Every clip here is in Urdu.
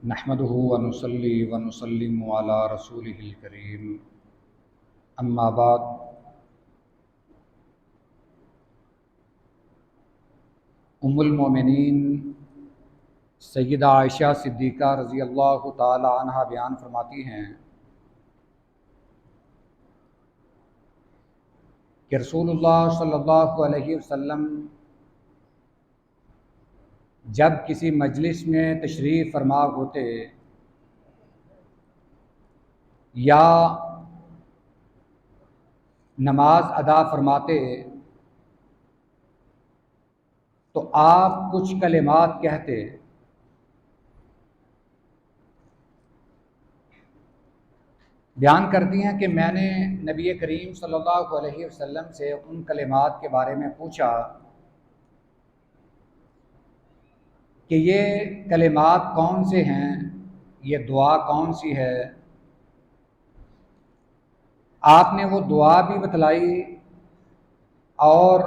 نحمده ونصلي ونسلم على رسوله الكريم اما بعد ام المومنین سیدہ عائشہ صدیقہ رضی اللہ تعالی عنہا بیان فرماتی ہیں کہ رسول اللہ صلی اللہ علیہ وسلم جب کسی مجلس میں تشریف فرما ہوتے یا نماز ادا فرماتے تو آپ کچھ کلمات کہتے، بیان کرتی ہیں کہ میں نے نبی کریم صلی اللہ علیہ وسلم سے ان کلمات کے بارے میں پوچھا کہ یہ کلمات کون سے ہیں، یہ دعا کون سی ہے۔ آپ نے وہ دعا بھی بتلائی اور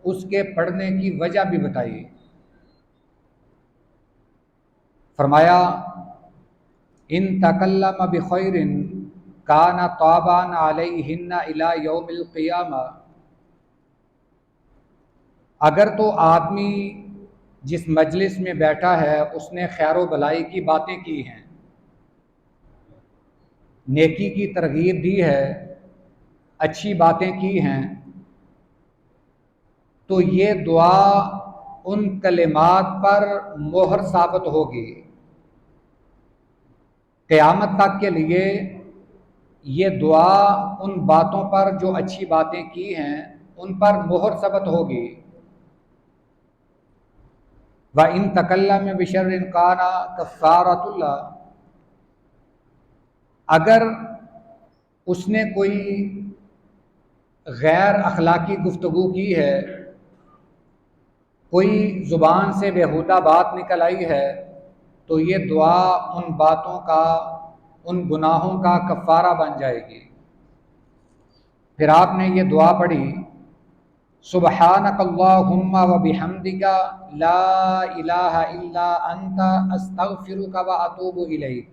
اس کے پڑھنے کی وجہ بھی بتائی۔ فرمایا ان تکلم بخیر کان طابا علیہن الی یوم القیامہ، اگر تو آدمی جس مجلس میں بیٹھا ہے اس نے خیر و بلائی کی باتیں کی ہیں، نیکی کی ترغیب دی ہے، اچھی باتیں کی ہیں، تو یہ دعا ان کلمات پر مہر ثابت ہوگی، قیامت تک کے لیے یہ دعا ان باتوں پر جو اچھی باتیں کی ہیں ان پر مہر ثبت ہوگی۔ وَإِن تَكَلَّمَ بِشَرٍ كَانَ كَفَّارَةٌ لَهُ، اگر اس نے کوئی غیر اخلاقی گفتگو کی ہے، کوئی زبان سے بیہودہ بات نکل آئی ہے، تو یہ دعا ان باتوں کا، ان گناہوں کا کفارہ بن جائے گی۔ پھر آپ نے یہ دعا پڑھی سبحانک اللہم و بحمدک لا الہ الا انت استغفرک و اتوب الیک۔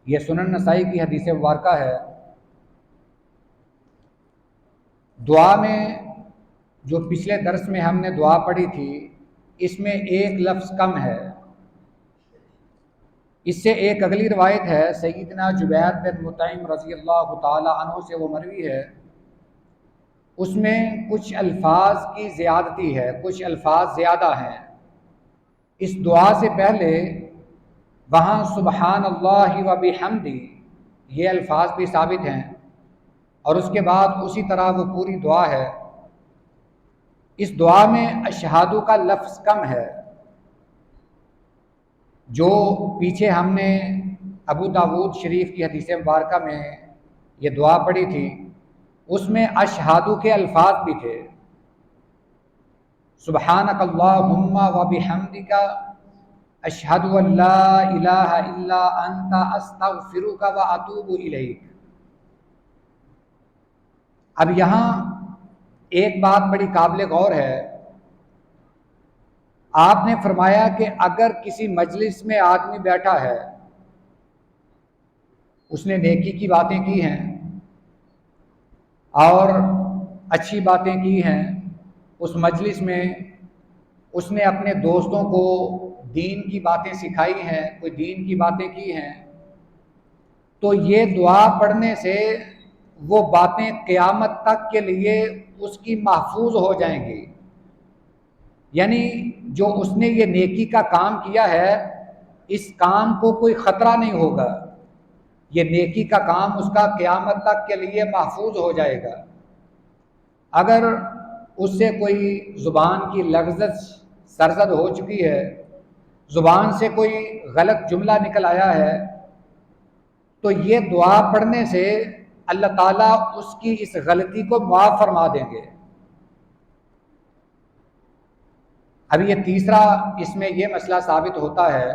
یہ سنن نسائی کی حدیث مبارکہ ہے۔ دعا میں جو پچھلے درس میں ہم نے دعا پڑھی تھی اس میں ایک لفظ کم ہے۔ اس سے ایک اگلی روایت ہے سیدنا جبیر بن مطعم رضی اللہ تعالی عنہ سے، وہ مروی ہے، اس میں کچھ الفاظ کی زیادتی ہے، کچھ الفاظ زیادہ ہیں۔ اس دعا سے پہلے وہاں سبحان اللہ و بحمدی یہ الفاظ بھی ثابت ہیں، اور اس کے بعد اسی طرح وہ پوری دعا ہے۔ اس دعا میں اشہادو کا لفظ کم ہے۔ جو پیچھے ہم نے ابو داود شریف کی حدیث مبارکہ میں یہ دعا پڑھی تھی اس میں اشہادو کے الفاظ بھی تھے، سبحانک اللہم و بحمدک اشہد ان لا الہ الا انت استغفرک و اتوب الیک۔ اب یہاں ایک بات بڑی قابل غور ہے، آپ نے فرمایا کہ اگر کسی مجلس میں آدمی بیٹھا ہے، اس نے نیکی کی باتیں کی ہیں اور اچھی باتیں کی ہیں، اس مجلس میں اس نے اپنے دوستوں کو دین کی باتیں سکھائی ہیں، کوئی دین کی باتیں کی ہیں، تو یہ دعا پڑھنے سے وہ باتیں قیامت تک کے لیے اس کی محفوظ ہو جائیں گی۔ یعنی جو اس نے یہ نیکی کا کام کیا ہے اس کام کو کوئی خطرہ نہیں ہوگا، یہ نیکی کا کام اس کا قیامت تک کے لیے محفوظ ہو جائے گا۔ اگر اس سے کوئی زبان کی لغزش سرزد ہو چکی ہے، زبان سے کوئی غلط جملہ نکل آیا ہے، تو یہ دعا پڑھنے سے اللہ تعالیٰ اس کی اس غلطی کو معاف فرما دیں گے۔ اب یہ تیسرا اس میں یہ مسئلہ ثابت ہوتا ہے،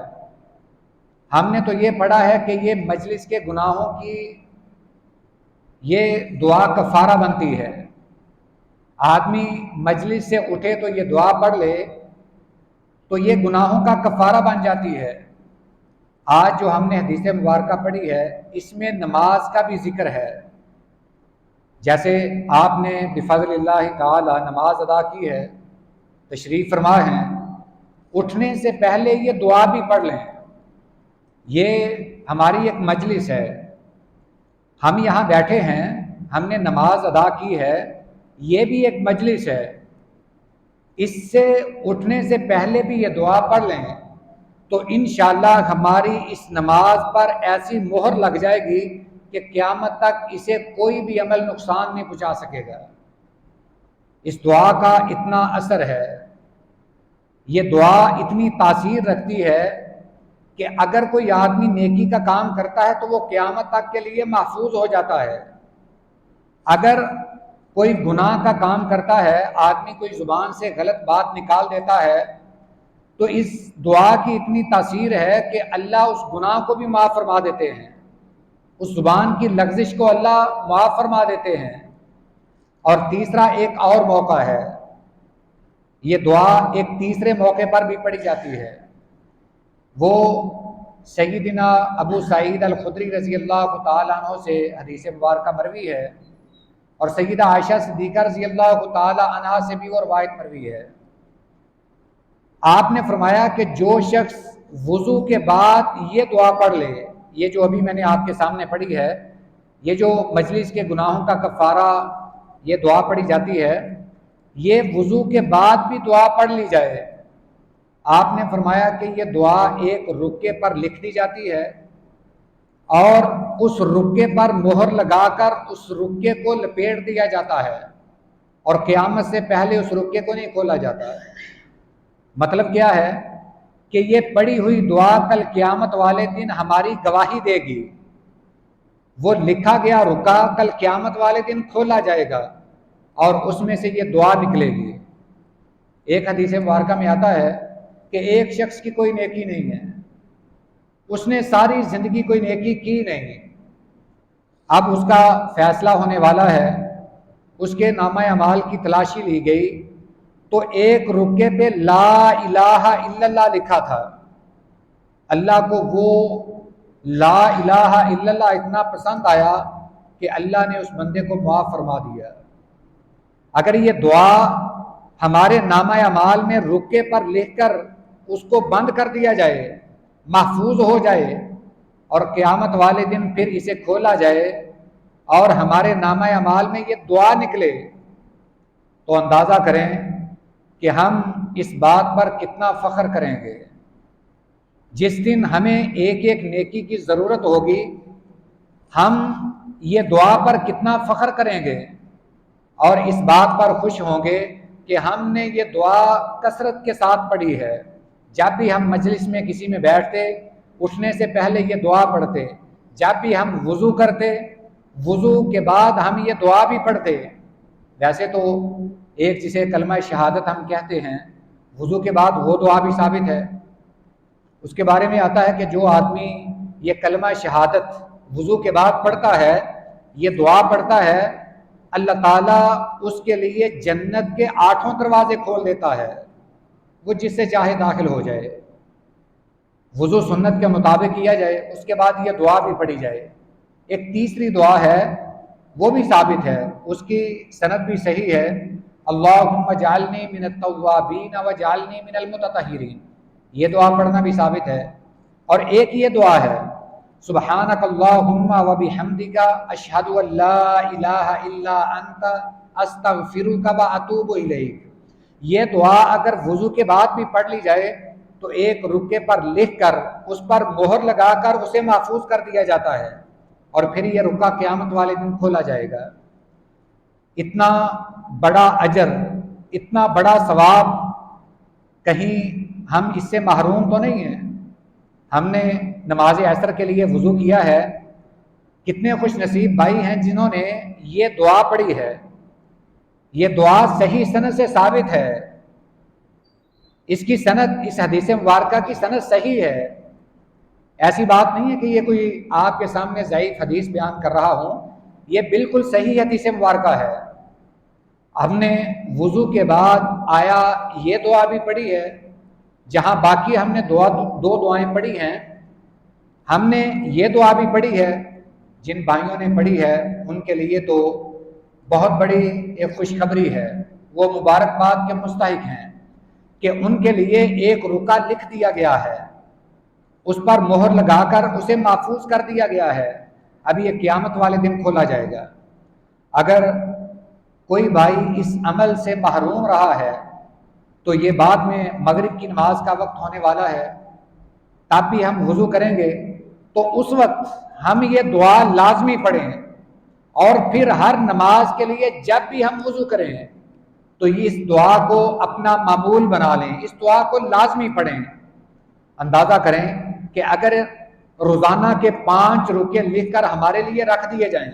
ہم نے تو یہ پڑھا ہے کہ یہ مجلس کے گناہوں کی یہ دعا کفارہ بنتی ہے۔ آدمی مجلس سے اٹھے تو یہ دعا پڑھ لے تو یہ گناہوں کا کفارہ بن جاتی ہے۔ آج جو ہم نے حدیث مبارکہ پڑھی ہے اس میں نماز کا بھی ذکر ہے، جیسے آپ نے بفضل اللہ تعالی نماز ادا کی ہے، تشریف فرما ہیں، اٹھنے سے پہلے یہ دعا بھی پڑھ لیں۔ یہ ہماری ایک مجلس ہے، ہم یہاں بیٹھے ہیں، ہم نے نماز ادا کی ہے، یہ بھی ایک مجلس ہے، اس سے اٹھنے سے پہلے بھی یہ دعا پڑھ لیں تو انشاءاللہ ہماری اس نماز پر ایسی مہر لگ جائے گی کہ قیامت تک اسے کوئی بھی عمل نقصان نہیں پہنچا سکے گا۔ اس دعا کا اتنا اثر ہے، یہ دعا اتنی تاثیر رکھتی ہے کہ اگر کوئی آدمی نیکی کا کام کرتا ہے تو وہ قیامت تک کے لیے محفوظ ہو جاتا ہے۔ اگر کوئی گناہ کا کام کرتا ہے، آدمی کوئی زبان سے غلط بات نکال دیتا ہے تو اس دعا کی اتنی تاثیر ہے کہ اللہ اس گناہ کو بھی معاف فرما دیتے ہیں، اس زبان کی لغزش کو اللہ معاف فرما دیتے ہیں۔ اور تیسرا ایک اور موقع ہے، یہ دعا ایک تیسرے موقع پر بھی پڑھی جاتی ہے، وہ سیدنا ابو سعید الخدری رضی اللہ تعالیٰ عنہ سے حدیث مبارکہ مروی ہے، اور سیدہ عائشہ صدیقہ رضی اللہ تعالیٰ عنہا سے بھی وہ روایت مروی ہے۔ آپ نے فرمایا کہ جو شخص وضو کے بعد یہ دعا پڑھ لے، یہ جو ابھی میں نے آپ کے سامنے پڑھی ہے، یہ جو مجلس کے گناہوں کا کفارہ یہ دعا پڑھی جاتی ہے، یہ وضو کے بعد بھی دعا پڑھ لی جائے۔ آپ نے فرمایا کہ یہ دعا ایک رکے پر لکھ دی جاتی ہے اور اس رکے پر مہر لگا کر اس رکے کو لپیٹ دیا جاتا ہے، اور قیامت سے پہلے اس رکے کو نہیں کھولا جاتا ہے۔ مطلب کیا ہے کہ یہ پڑھی ہوئی دعا کل قیامت والے دن ہماری گواہی دے گی، وہ لکھا گیا رکا کل قیامت والے دن کھولا جائے گا اور اس میں سے یہ دعا نکلے گی۔ ایک حدیث مبارکہ میں آتا ہے کہ ایک شخص کی کوئی نیکی نہیں ہے، اس نے ساری زندگی کوئی نیکی کی نہیں، اب اس کا فیصلہ ہونے والا ہے، اس کے نامہ اعمال کی تلاشی لی گئی تو ایک رکے پہ لا الہ الا اللہ لکھا تھا۔ اللہ کو وہ لا الہ الا اللہ اتنا پسند آیا کہ اللہ نے اس بندے کو معاف فرما دیا۔ اگر یہ دعا ہمارے نامہ اعمال میں رکے پر لکھ کر اس کو بند کر دیا جائے، محفوظ ہو جائے، اور قیامت والے دن پھر اسے کھولا جائے اور ہمارے نامہ اعمال میں یہ دعا نکلے، تو اندازہ کریں کہ ہم اس بات پر کتنا فخر کریں گے۔ جس دن ہمیں ایک ایک نیکی کی ضرورت ہوگی، ہم یہ دعا پر کتنا فخر کریں گے اور اس بات پر خوش ہوں گے کہ ہم نے یہ دعا کثرت کے ساتھ پڑھی ہے۔ جب بھی ہم مجلس میں کسی میں بیٹھتے، اٹھنے سے پہلے یہ دعا پڑھتے، جب بھی ہم وضو کرتے، وضو کے بعد ہم یہ دعا بھی پڑھتے۔ ویسے تو ایک جسے کلمہ شہادت ہم کہتے ہیں، وضو کے بعد وہ دعا بھی ثابت ہے، اس کے بارے میں آتا ہے کہ جو آدمی یہ کلمہ شہادت وضو کے بعد پڑھتا ہے، یہ دعا پڑھتا ہے، اللہ تعالیٰ اس کے لیے جنت کے 8 دروازے کھول دیتا ہے، وہ جس سے چاہے داخل ہو جائے۔ وضو سنت کے مطابق کیا جائے، اس کے بعد یہ دعا بھی پڑھی جائے۔ ایک تیسری دعا ہے، وہ بھی ثابت ہے، اس کی سند بھی صحیح ہے، اللہم اجعلنی من التوابین واجعلنی من المتطہرین، یہ دعا پڑھنا بھی ثابت ہے۔ اور ایک یہ دعا ہے، سبحانک اللہم وبحمدک اشہد ان لا الہ الا انت استغفرک واتوب الیک، یہ دعا اگر وضو کے بعد بھی پڑھ لی جائے تو ایک رکے پر لکھ کر اس پر مہر لگا کر اسے محفوظ کر دیا جاتا ہے، اور پھر یہ رکا قیامت والے دن کھولا جائے گا۔ اتنا بڑا اجر، اتنا بڑا ثواب، کہیں ہم اس سے محروم تو نہیں ہیں؟ ہم نے نماز عصر کے لیے وضو کیا ہے، کتنے خوش نصیب بھائی ہیں جنہوں نے یہ دعا پڑھی ہے، یہ دعا صحیح سند سے ثابت ہے، اس کی سند، اس حدیث مبارکہ کی سند صحیح ہے، ایسی بات نہیں ہے کہ یہ کوئی آپ کے سامنے ضعیف حدیث بیان کر رہا ہوں، یہ بالکل صحیح حدیث مبارکہ ہے۔ ہم نے وضو کے بعد آیا یہ دعا بھی پڑھی ہے، جہاں باقی ہم نے دو دعائیں پڑھی ہیں، ہم نے یہ دعا بھی پڑھی ہے، جن بھائیوں نے پڑھی ہے ان کے لیے تو بہت بڑی ایک خوشخبری ہے، وہ مبارکباد کے مستحق ہیں کہ ان کے لیے ایک رکع لکھ دیا گیا ہے، اس پر مہر لگا کر اسے محفوظ کر دیا گیا ہے، اب یہ قیامت والے دن کھولا جائے گا۔ اگر کوئی بھائی اس عمل سے محروم رہا ہے تو یہ بعد میں مغرب کی نماز کا وقت ہونے والا ہے، تب بھی ہم وضو کریں گے تو اس وقت ہم یہ دعا لازمی پڑھیں، اور پھر ہر نماز کے لیے جب بھی ہم وضو کریں تو یہ اس دعا کو اپنا معمول بنا لیں، اس دعا کو لازمی پڑھیں۔ اندازہ کریں کہ اگر روزانہ کے 5 رکعے لکھ کر ہمارے لیے رکھ دیے جائیں،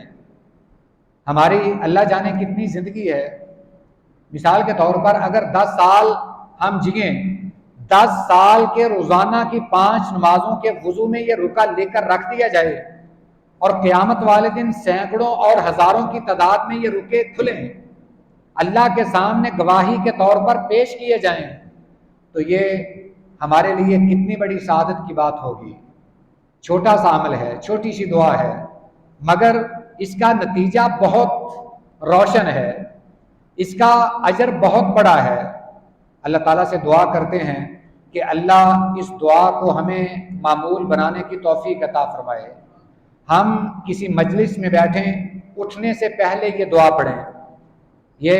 ہماری اللہ جانے کتنی زندگی ہے۔ مثال کے طور پر اگر 10 سال ہم جئیں، 10 سال کے روزانہ کی 5 نمازوں کے وضو میں یہ رکعہ لے کر رکھ دیا جائے اور قیامت والے دن سینکڑوں اور ہزاروں کی تعداد میں یہ رکعے کھلیں، اللہ کے سامنے گواہی کے طور پر پیش کیے جائیں، تو یہ ہمارے لیے کتنی بڑی سعادت کی بات ہوگی۔ چھوٹا سا عمل ہے، چھوٹی سی دعا ہے، مگر اس کا نتیجہ بہت روشن ہے، اس کا اجر بہت بڑا ہے۔ اللہ تعالیٰ سے دعا کرتے ہیں کہ اللہ اس دعا کو ہمیں معمول بنانے کی توفیق عطا فرمائے۔ ہم کسی مجلس میں بیٹھیں، اٹھنے سے پہلے یہ دعا پڑھیں، یہ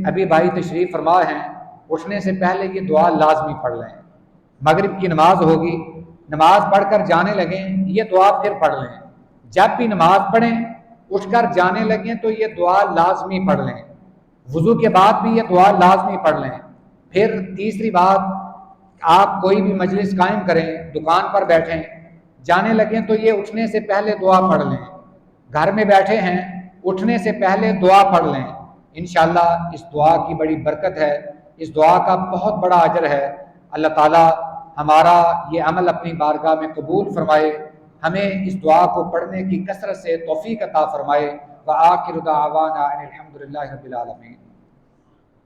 ابھی بھائی تشریف فرما ہیں، اٹھنے سے پہلے یہ دعا لازمی پڑھ لیں۔ مغرب کی نماز ہوگی، نماز پڑھ کر جانے لگیں یہ دعا پھر پڑھ لیں، جب بھی نماز پڑھیں اٹھ کر جانے لگیں تو یہ دعا لازمی پڑھ لیں، وضو کے بعد بھی یہ دعا لازمی پڑھ لیں۔ پھر تیسری بات، آپ کوئی بھی مجلس قائم کریں، دکان پر بیٹھیں، جانے لگیں تو یہ اٹھنے سے پہلے دعا پڑھ لیں، گھر میں بیٹھے ہیں اٹھنے سے پہلے دعا پڑھ لیں، انشاءاللہ اس دعا کی بڑی برکت ہے، اس دعا کا بہت بڑا اجر ہے۔ اللہ تعالیٰ ہمارا یہ عمل اپنی بارگاہ میں قبول فرمائے، ہمیں اس دعا کو پڑھنے کی کثرت سے توفیق عطا فرمائے۔ وآخر دعوانا ان الحمد للہ رب العالمین۔